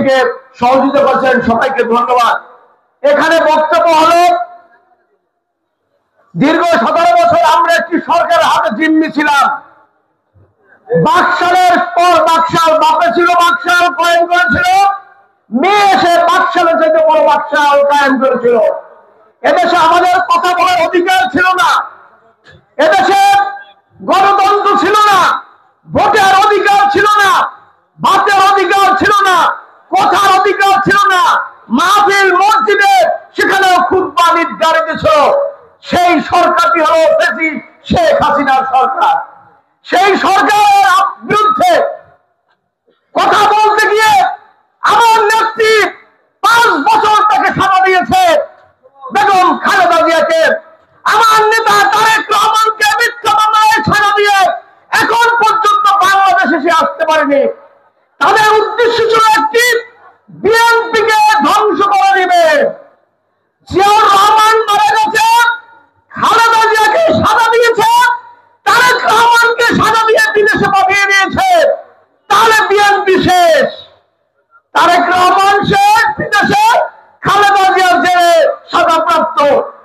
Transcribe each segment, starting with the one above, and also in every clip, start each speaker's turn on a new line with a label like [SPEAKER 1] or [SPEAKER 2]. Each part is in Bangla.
[SPEAKER 1] থেকে সহযোগিতা করছেন, সবাইকে ধন্যবাদ। এখানে বক্তব্য হলো, দীর্ঘ 17 বছর আমরা একটি সরকারের হাতে জিম্মি ছিলাম। বাকশালের পর বাকশাল, বাপে ছিল বাকশাল কায়েম করেছিল, মেয়ে এসে বাকশালের চাইতে বড় বাকশাল কায়েম করেছিল। এদেশে আমাদের কথা বলার অধিকার ছিল না, এদেশে গণতন্ত্র ছিল না, ভোটের অধিকার ছিল না, বাতের অধিকার ছিল না, কথার অধিকার ছিল না, মাহফিল মসজিদে সেখানেও খুতবা নির্ধারিত ছিল। সেই সরকারটি হলো শেখ হাসিনার সরকার। সেই সরকারের বিরুদ্ধে কথা বলতে গিয়ে আমার নেত্রী 5 বছর তাকে সাজা দিয়েছে বেগম খালেদা জিয়াকে। আমার নেতা তারেক রহমানকে মিথ্যা মামলায় সাজা দিয়ে এখন পর্যন্ত বাংলাদেশে সে আসতে পারেনি। তাদের উদ্দেশ্য ছিল একটি, বিএনপিকে ধ্বংস করে দিবে। জিয়াউর রহমান মারা গেছে, খালেদা জিয়াকে সাজা দিয়েছে, তারেক রহমানকে সাজা দিয়ে বিদেশে পাঠিয়ে দিয়েছে। তাহলে বিএনপি শেষ, তারেক রহমান শেষ বিদেশে, খালেদা জিয়ার জেলে সাজাপ্রাপ্ত।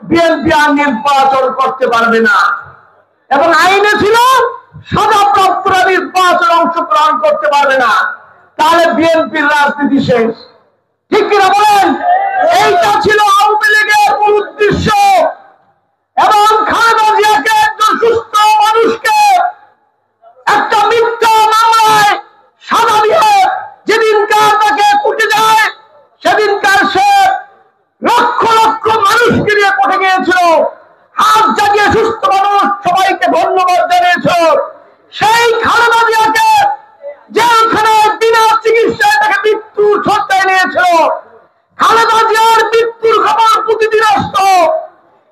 [SPEAKER 1] বিএনপি আর নির্বাচন করতে পারবে না, এবং আইনে ছিল সাজাপ্রাপ্তরা নির্বাচন অংশগ্রহণ করতে পারবে না। তাহলে বিএনপির রাজনীতি শেষ, ঠিক কিনা বলেন? এইটা ছিল আওয়ামী লীগের মূল উদ্দেশ্য। এবং খালেদা জিয়াকে, একজন সুস্থ মানুষকে একটা মিথ্যা মামলায় সাজা দিয়ে যেদিনকার তাকে কুটে যায়, সেদিনকার সে লক্ষ লক্ষ মানুষকে নিয়ে কোর্টে গিয়েছিল। হাত জাগিয়ে সুস্থ মানুষ সবাইকে ধন্যবাদ জানিয়েছিল। সেই খালেদা জিয়াকে যেখানে বিনা চিকিৎসায় তাকে মৃত্যুর শয্যায় নিয়েছিল, খালেদা জিয়ার মৃত্যুর খবর প্রতিদিন আসত।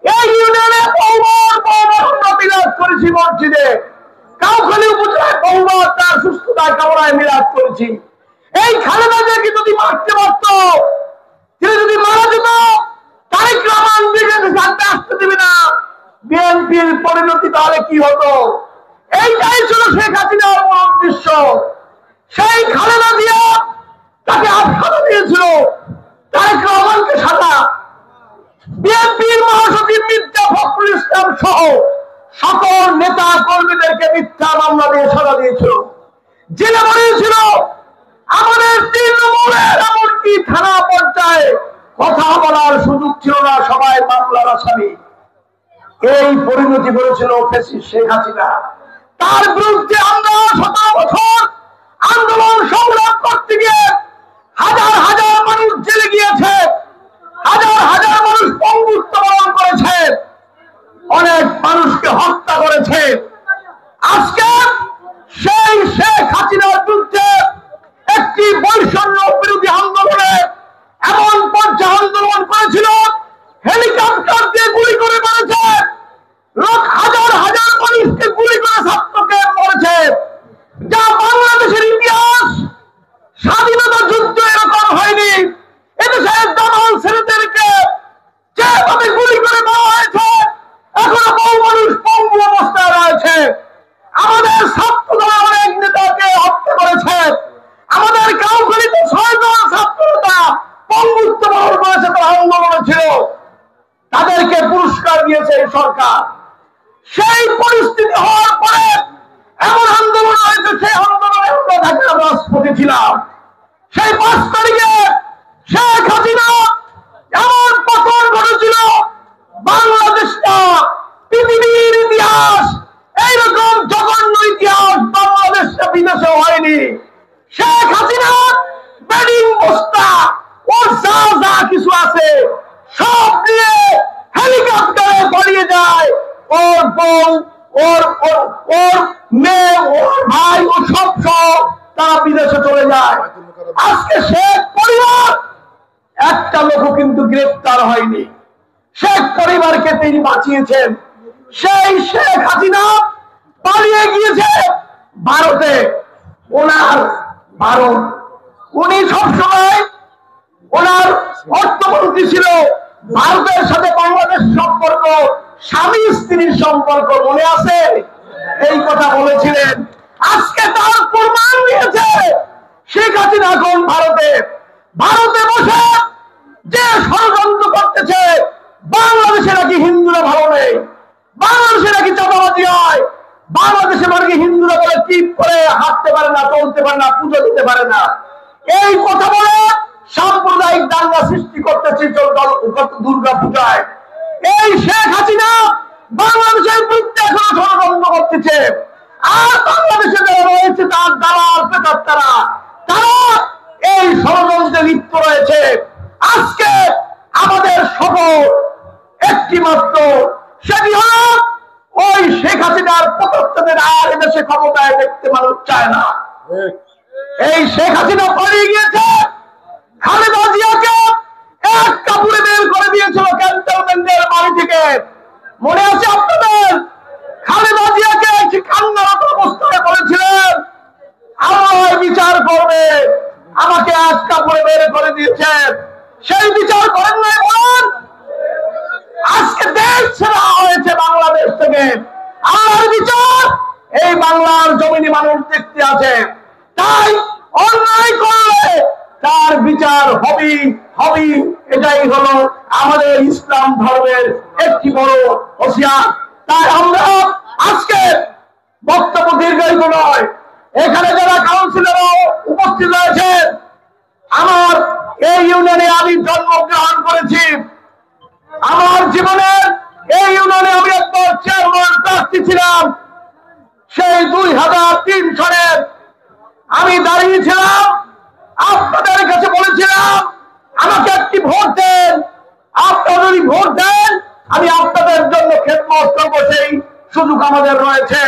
[SPEAKER 1] এই ইউনিয়নে বহুবার আমরা মিলাদ করেছি, মসজিদে কাউখালী উপজেলায় বহুবার তার সুস্থতায় কামনায় মিলাদ করেছি। এই খালেদা জিয়াকে যদি মারতে পারত, তিনি যদি মারা যেত, তারেক রহমান বিজেপি আসতে দেবে না, বিএনপির পরিণতি তাহলে কি হতো? এইটাই ছিল শেখ হাসিনার মূল উদ্দেশ্য। সেই খালেদা জিয়া তাকে সাজা দিয়েছিল, তারেক রহমানকে সাজা। বিএনপির মহাসচিব মির্জা ফখরুল ইসলাম সহ সকল নেতা কর্মীদেরকে মিথ্যা মামলা দিয়ে সাজা দিয়েছিল, জেলে বানিয়েছিল। আমাদের তৃণমূলের এমনকি থানা পর্যায়ে কথা বলার সুযোগ ছিল না, সবাই মামলার আসামি। এই পরিণতি করেছিল শেখ হাসিনা। তার বিরুদ্ধে আমরা 17 বছর আন্দোলন সংগ্রাম করতে গিয়ে হাজার হাজার মানুষ জেলে গিয়েছে, হাজার হাজার মানুষ পঙ্গুত্ব বরণ করেছে, অনেক মানুষকে হত্যা করেছে। আজকে সেই শেখ হাসিনার বিরুদ্ধে একটি বৈষম্য বিরোধী আন্দোলনে এমন পর্যায়ে আন্দোলন করেছিল, হেলিকপ্টার দিয়ে গুলি করে মারেছে, হাজার হাজার মানুষকে গুলি করে ছাত্রকে মরেছে। যা বাংলাদেশের ইতিহাস, স্বাধীনতা যুদ্ধ এরকম হয়নি। এদেশের দামাল ছেলেদেরকে যেভাবে গুলি করে মারা হয়েছে, এখনো বহু মানুষ পঙ্গু অবস্থায় রয়েছে। আমাদের ছাত্রদল অনেক নেতাকে হত্যা করেছে, আমাদের কাউখালীতে 6 জন ছাত্রতা পঙ্গুত্ব বরণ করেছে, তারা আন্দোলনে ছিল, তাদেরকে পুরস্কার দিয়েছে এই সরকার। সেই পরিস্থিতি হওয়ার পরে এমন আন্দোলন হয়েছে, সেই আন্দোলনে আমরা ঢাকার রাজপথে ছিলাম। সেই 5 তারিখে শেখ হাসিনা এমন পতন ঘটেছিল, বাংলাদেশটা পৃথিবীর ইতিহাস, এইরকম জঘন্য ইতিহাস বাংলাদেশটা বিদেশে হয়নি। শেখ হাসিনা বেডিং বস্তা, ওর যা যা কিছু আছে সব নিয়ে হেলিকপ্টারে পালিয়ে যায়। ওর বউ, ওর মেয়ে, ওর ভাই, ও সব তারা বিদেশে চলে যায়। আজকে শেখ পরিবার একটা লোক কিন্তু গ্রেফতার হয়নি। শেখ পরিবারকে তিনি বাঁচিয়েছেন। সেই শেখ হাসিনা পালিয়ে গিয়েছে ভারতে। ওনার ভারত, উনি সবসময় ওনার অর্থমন্ত্রী ছিল। ভারতের সাথে বাংলাদেশ সম্পর্ক স্বামী স্ত্রীর সম্পর্ক, মনে আছে? এই কথা বলেছিলেন। আজকে তার প্রমাণ দিয়েছে শেখ হাসিনা এখন ভারতে। ভারতে বসে যে ষড়যন্ত্র করতেছে বাংলাদেশে নাকি হিন্দুরা ভালো নেই, বাংলাদেশে নাকি চাঁদাবাজি হয়, বাংলাদেশে নাকি হিন্দুরা বলে টিপ করে হাঁটতে পারে না, চলতে পারে না, পুজো দিতে পারে না, এই কথা বলে সাম্প্রদায়িক দাঙ্গা সৃষ্টি করতেছে দুর্গা পূজায়। এই শেখ হাসিনা বাংলাদেশের বিরুদ্ধে এখনো ষড়যন্ত্র করতেছে। আর বাংলাদেশে যারা রয়েছে তার দালাল প্রেতাত্মারা, তারা এই ষড়যন্ত্রে লিপ্ত রয়েছে। আজকে আমাদের শপথ একটি মাত্র, সেটি হল ওই শেখ হাসিনার পতনের আর এদেশে ক্ষমতায় দেখতে মানুষ চায় না। এই শেখ হাসিনা পালিয়ে গিয়েছে, খালেদা জিয়াকে এক কাপড়ে বের করে দিয়েছিল ক্যান্টনমেন্টের বাড়ি থেকে। মনে আছে আপনাদের? খালেদা জিয়াকে কান্নারত অবস্থায় বলেছিলেন আল্লাহ বিচার করবে, আমাকে এক কাপড়ে বের করে দিয়েছেন, সেই বিচার করেন নাই বলেন? আজকে দেশ ছেড়া হয়েছে বাংলাদেশ থেকে, আল্লাহর বিচার এই বাংলার জমিনে মানুষ দেখতে আছে। তাই অন্যায় করলে তার বিচার হবেই, এটাই হলো আমাদের ইসলাম ধর্মের একটি বড় হুঁশিয়ার। তাই আমরা আজকে বক্তব্য দীর্ঘায়িত নয়, এখানে যারা কাউন্সিলরও উপস্থিত রয়েছেন, আমার এই ইউনিয়নে আমি জন্মগ্রহণ করেছি, আমার জীবনের এই ইউনিয়নে আমি একবার চেয়ারম্যান প্রার্থী ছিলাম। সেই 2003 সালে আমি দাঁড়িয়েছিলাম, আপনাদের কাছে বলেছিলাম আমাকে একটি ভোট দেন, আপনারা যদি ভোট দেন আমি আপনাদের জন্য খেদমত করব, সেই সুযোগ আমাদের রয়েছে।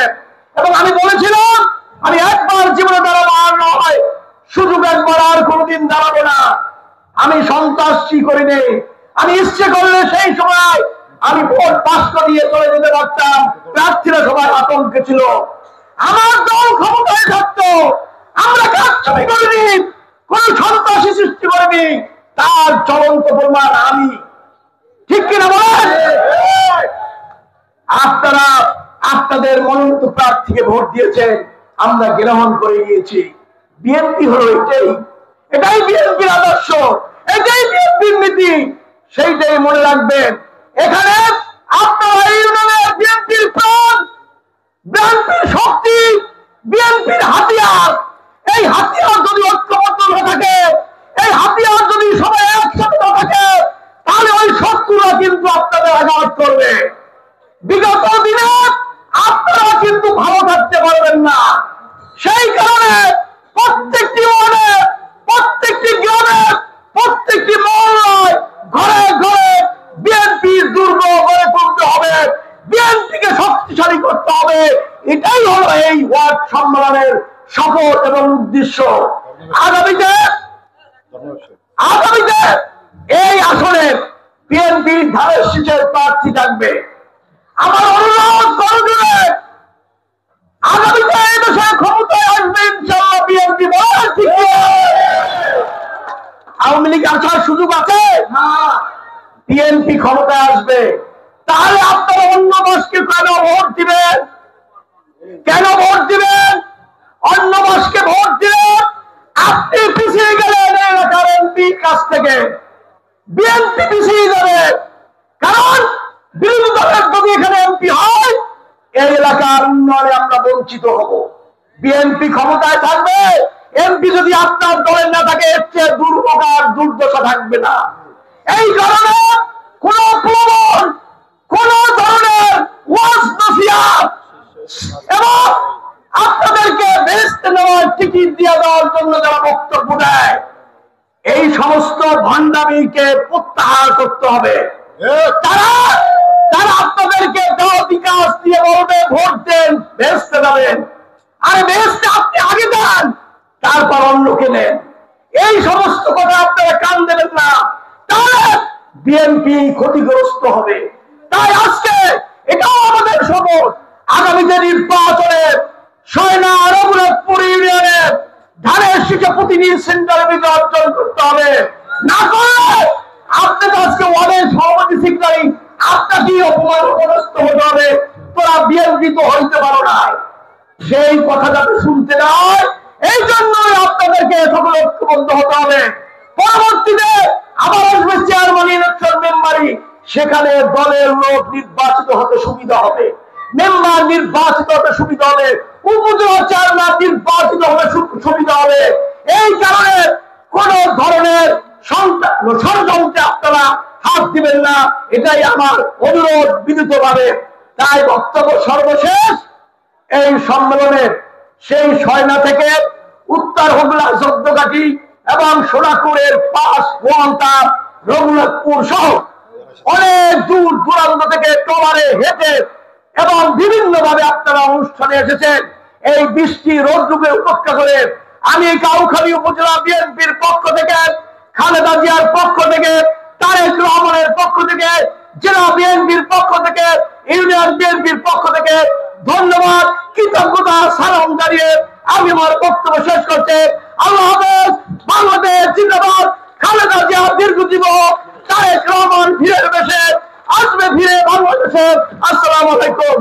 [SPEAKER 1] এবং আমি বলেছিলাম আমি একবার জীবনে দাঁড়াবো আর নয়, সুযোগ একবার আর কোনোদিন দাঁড়াবো না। আমি সন্ত্রাসী করিনি, আমি ইচ্ছে করলে সেই সময় আমি ভোট পাস করিয়ে চলে যেতে পারতাম, প্রার্থীরা সবাই আতঙ্কে ছিল। আমার দল ক্ষমতায় থাকতো, আমরা কারচুপি করিনি, কোন সন্ত্রাসী সৃষ্টি করিনি, তার চলন্ত প্রমাণ আমি। ঠিক কিনা বলেন? আপনারা আপনাদের মনোনীত প্রার্থীকে ভোট দিয়েছেন, আমরা গ্রহণ করে নিয়েছি। বিএনপি হলো এটাই বিএনপির আদর্শ, এটাই বিএনপির নীতি, সেইটাই মনে রাখবেন। এখানে আপনারা ইউনিয়নের বিএনপির প্রাণ, বিএনপির শক্তি, বিএনপির হাতিয়ার। এই হাতিয়ার যদি ঐক্যবদ্ধ না থাকে, এই হাতিয়ার যদি সবাই একসাথে না থাকে, তাহলে ওই শত্রুরা কিন্তু আপনাদের আঘাত করবে। বিগত দিনে আপনারা কিন্তু ভালো থাকতে পারবেন না। সেই কারণে প্রত্যেকটি ওয়ার্ডে, প্রত্যেকটি গ্রামে, প্রত্যেকটি মহল্লায়, ঘরে ঘরে বিএনপির দুর্গ গড়ে তুলতে হবে, বিএনপিকে শক্তিশালী করতে হবে। এটাই হলো এই ওয়ার্ড সম্মেলনের শপথ এবং উদ্দেশ্য। আগামীতে এই আসনে বিএনপির ধানের শীষের প্রার্থী থাকবে। আমার অনুরোধ করবে, আগামীতে এই দেশে ক্ষমতায় আসবে ইনশাআল্লাহ বিএনপি। আওয়ামী লীগ আসার সুযোগ আছে না, বিএনপি ক্ষমতায় আসবে। তাহলে আপনারা অন্য দলকে কেন ভোট দিবেন? কেন ভোট দিবেন? অন্য দলকে ভোট দিলে আপনি পিছিয়ে গেলেন এলাকার এমপির কাছ থেকে, বিএনপি পিছিয়ে যাবে। কারণ বিরোধী দলের যদি এখানে এমপি হয়, এই এলাকার উন্নয়নে আমরা বঞ্চিত হব। বিএনপি ক্ষমতায় থাকবে, এমপি যদি আপনার দলের না থাকে, এর চেয়ে দুর্ভোগ আর দুর্দশা থাকবে না। এই কারণে কোন প্রলোভন, কোন ধরনের ওয়াজ নসিহত এবং আপনাদেরকে বেহেশতে নেওয়ার টিকিট দিয়ে দেওয়ার জন্য যারা বক্তব্য দেয়, এই সমস্ত ভণ্ডামিকে প্রত্যাহার করতে হবে। তারা আপনাদেরকে দেওয়া বিকাশ দিয়ে বলবে ভোট দেন, বেহেশতে যাবেন। আরে বেহেশতে আপনি আগে যান, তারপর অন্যকে নেন। এই সমস্ত কথা আপনারা কান দেবেন না, তাহলে বিএনপি ক্ষতিগ্রস্ত হবে। তাই আজকে এটাও আমাদের শপথ, আগামীতে নির্বাচনে সয়না রঘুনাথপুর ইউনিয়নের ধানের শীষে প্রতিনিধি সেন্টারে বিজয় অর্জন করতে হবে। না করলে আপনি তো আজকে ওয়ার্ডের সভাপতি সেক্রেটারি, আপনাকেই অপমানগ্রস্ত হতে হবে। তোরা বিএনপি তো হইতে পারো না, সেই কথা যাতে শুনতে না হয়, এই জন্যই আপনাদেরকে সকল ঐক্যবদ্ধ হতে হবে। পরবর্তীতে আবার আসবে চেয়ারম্যান ইলেকশন মেম্বারি, সেখানে দলের লোক নির্বাচিত হতে সুবিধা হবে, মেম্বার নির্বাচিত হতে সুবিধা হবে, উপজেলা চেয়ারম্যান নির্বাচিত হতে সুবিধা হবে। এই কারণে কোন ধরনের ষড়যন্ত্রে আপনারা হাত দিবেন না, এটাই আমার অনুরোধ বিনীতভাবে। তাই বক্তব্য সর্বশেষ, এই সম্মেলনে সেই সয়না থেকে উত্তর হুগলা, চোদ্দঘাটি এবং সোনাপুরের পাশ ওয়ান্তা, রঘুনাথপুর সহ অনেক দূর দূরান্ত থেকে ট্রলারে হেঁটে এবং বিভিন্ন ভাবে আপনারা অনুষ্ঠানে এসেছেন। এই বৃষ্টি রোদ্রুকে উপেক্ষা করে আমি কাউখালী উপজেলা বিএনপির পক্ষ থেকে, খালেদা জিয়ার পক্ষ থেকে, তারেক রহমানের পক্ষ থেকে, জেলা বিএনপির পক্ষ থেকে, ইউনিয়ন বিএনপির পক্ষ থেকে ধন্যবাদ, কৃতজ্ঞতা, সালাম জানিয়ে আমি আমার বক্তব্য শেষ করছি। আল্লাহ হাফেজ। বাংলাদেশ জিন্দাবাদ। খালেদা জিয়া দীর্ঘজীবন। তারেক রহমান ফিরে আসবে বাংলাদেশে। আসসালামু আলাইকুম।